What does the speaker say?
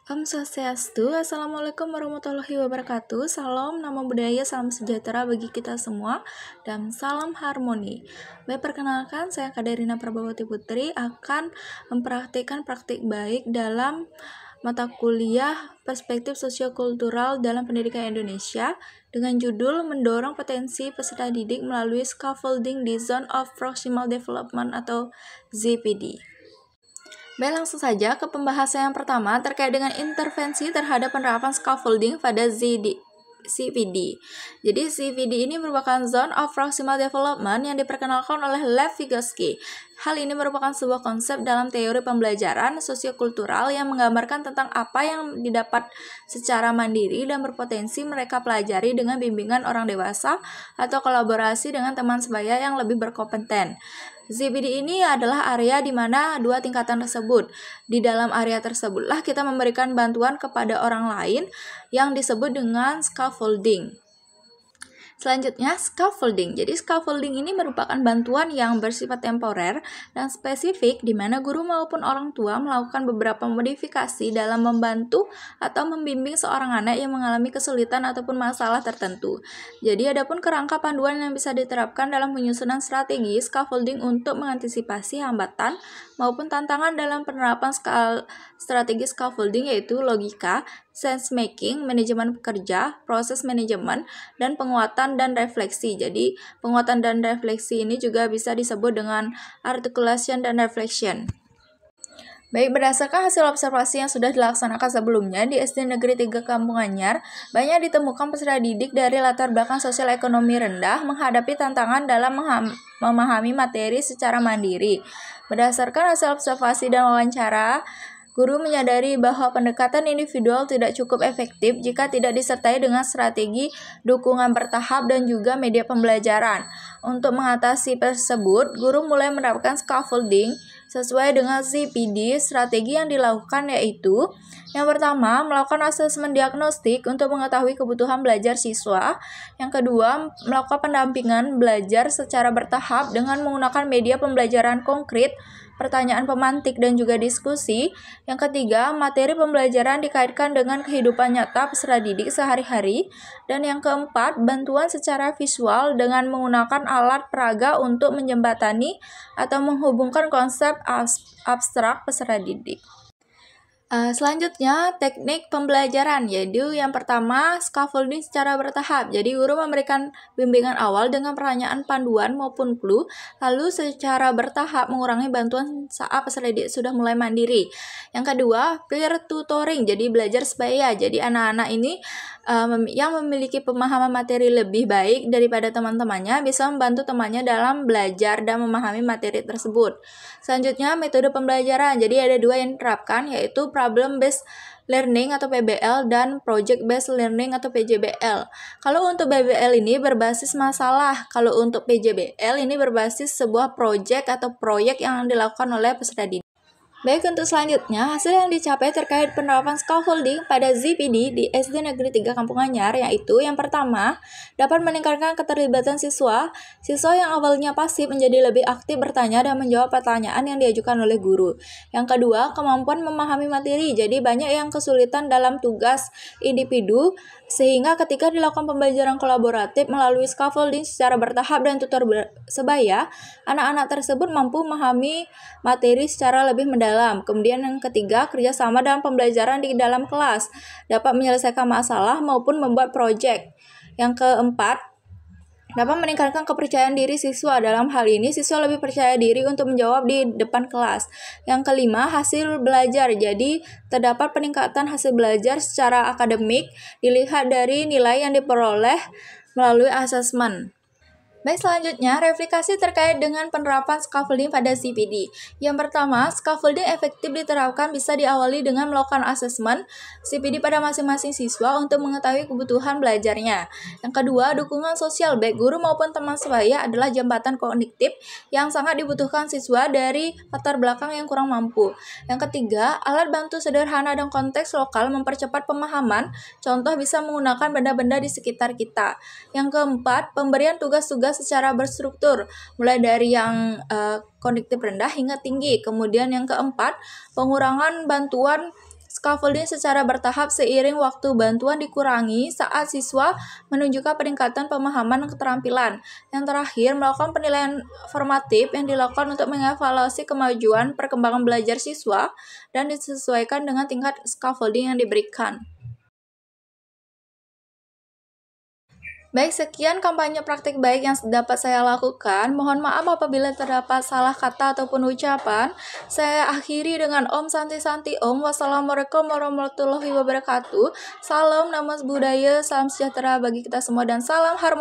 Om Swastiastu, Assalamualaikum warahmatullahi wabarakatuh. Salam, nama budaya, salam sejahtera bagi kita semua, dan salam harmoni. Baik, perkenalkan, saya Kaderina Prabawati Putri akan mempraktikkan praktik baik dalam mata kuliah Perspektif Sosiokultural dalam Pendidikan Indonesia dengan judul Mendorong Potensi Peserta Didik Melalui Scaffolding di Zone of Proximal Development atau ZPD. Baik, langsung saja ke pembahasan yang pertama terkait dengan intervensi terhadap penerapan scaffolding pada CPD. Jadi CPD ini merupakan Zone of Proximal Development yang diperkenalkan oleh Lev Vygotsky. Hal ini merupakan sebuah konsep dalam teori pembelajaran sosiokultural yang menggambarkan tentang apa yang didapat secara mandiri dan berpotensi mereka pelajari dengan bimbingan orang dewasa atau kolaborasi dengan teman sebaya yang lebih berkompeten. ZPD ini adalah area di mana dua tingkatan tersebut. Di dalam area tersebutlah kita memberikan bantuan kepada orang lain yang disebut dengan scaffolding. Selanjutnya, scaffolding. Jadi, scaffolding ini merupakan bantuan yang bersifat temporer dan spesifik di mana guru maupun orang tua melakukan beberapa modifikasi dalam membantu atau membimbing seorang anak yang mengalami kesulitan ataupun masalah tertentu. Jadi, adapun kerangka panduan yang bisa diterapkan dalam penyusunan strategi scaffolding untuk mengantisipasi hambatan maupun tantangan dalam penerapan strategi scaffolding yaitu logika, sense making, manajemen pekerja, proses manajemen, dan penguatan dan refleksi. Jadi, penguatan dan refleksi ini juga bisa disebut dengan articulation dan reflection. Baik, berdasarkan hasil observasi yang sudah dilaksanakan sebelumnya di SD Negeri 3 Kampung Anyar, banyak ditemukan peserta didik dari latar belakang sosial ekonomi rendah menghadapi tantangan dalam memahami materi secara mandiri. Berdasarkan hasil observasi dan wawancara, guru menyadari bahwa pendekatan individual tidak cukup efektif jika tidak disertai dengan strategi dukungan bertahap dan juga media pembelajaran. Untuk mengatasi tersebut, guru mulai menerapkan scaffolding sesuai dengan ZPD. Strategi yang dilakukan yaitu yang pertama, melakukan asesmen diagnostik untuk mengetahui kebutuhan belajar siswa. Yang kedua, melakukan pendampingan belajar secara bertahap dengan menggunakan media pembelajaran konkret, pertanyaan pemantik, dan juga diskusi. Yang ketiga, materi pembelajaran dikaitkan dengan kehidupan nyata peserta didik sehari-hari. Dan yang keempat, bantuan secara visual dengan menggunakan alat peraga untuk menjembatani atau menghubungkan konsep abstrak peserta didik. Selanjutnya, teknik pembelajaran, yaitu yang pertama, scaffolding secara bertahap. Jadi, guru memberikan bimbingan awal dengan pertanyaan panduan maupun clue, lalu secara bertahap mengurangi bantuan saat peserta didik sudah mulai mandiri. Yang kedua, peer tutoring, jadi belajar sebaya. Jadi, anak-anak ini yang memiliki pemahaman materi lebih baik daripada teman-temannya bisa membantu temannya dalam belajar dan memahami materi tersebut. Selanjutnya, metode pembelajaran. Jadi ada dua yang diterapkan, yaitu problem based learning atau PBL dan project based learning atau PJBL. Kalau untuk PBL ini berbasis masalah, kalau untuk PJBL ini berbasis sebuah project atau proyek yang dilakukan oleh peserta didik. Baik, untuk selanjutnya, hasil yang dicapai terkait penerapan scaffolding pada ZPD di SD Negeri 3 Kampung Anyar, yaitu yang pertama, dapat meningkatkan keterlibatan siswa. Siswa yang awalnya pasif menjadi lebih aktif bertanya dan menjawab pertanyaan yang diajukan oleh guru. Yang kedua, kemampuan memahami materi. Jadi banyak yang kesulitan dalam tugas individu, sehingga ketika dilakukan pembelajaran kolaboratif melalui scaffolding secara bertahap dan tutor sebaya, anak-anak tersebut mampu memahami materi secara lebih mendalam. Kemudian yang ketiga, kerjasama dalam pembelajaran di dalam kelas, dapat menyelesaikan masalah maupun membuat proyek. Yang keempat, dapat meningkatkan kepercayaan diri siswa. Dalam hal ini, siswa lebih percaya diri untuk menjawab di depan kelas. Yang kelima, hasil belajar. Jadi, terdapat peningkatan hasil belajar secara akademik dilihat dari nilai yang diperoleh melalui asesmen. Baik, selanjutnya, replikasi terkait dengan penerapan scaffolding pada CPD. Yang pertama, scaffolding efektif diterapkan bisa diawali dengan melakukan asesmen CPD pada masing-masing siswa untuk mengetahui kebutuhan belajarnya. Yang kedua, dukungan sosial baik guru maupun teman sebaya adalah jembatan kognitif yang sangat dibutuhkan siswa dari latar belakang yang kurang mampu. Yang ketiga, alat bantu sederhana dan konteks lokal mempercepat pemahaman, contoh bisa menggunakan benda-benda di sekitar kita. Yang keempat, pemberian tugas-tugas secara berstruktur, mulai dari yang kognitif rendah hingga tinggi. Kemudian yang keempat, pengurangan bantuan scaffolding secara bertahap seiring waktu. Bantuan dikurangi saat siswa menunjukkan peningkatan pemahaman dan keterampilan. Yang terakhir, melakukan penilaian formatif yang dilakukan untuk mengevaluasi kemajuan perkembangan belajar siswa dan disesuaikan dengan tingkat scaffolding yang diberikan. Baik, sekian kampanye praktik baik yang dapat saya lakukan. Mohon maaf apabila terdapat salah kata ataupun ucapan. Saya akhiri dengan Om Santi Santi Om. Wassalamualaikum warahmatullahi wabarakatuh. Salam nama budaya, salam sejahtera bagi kita semua, dan salam harmoni.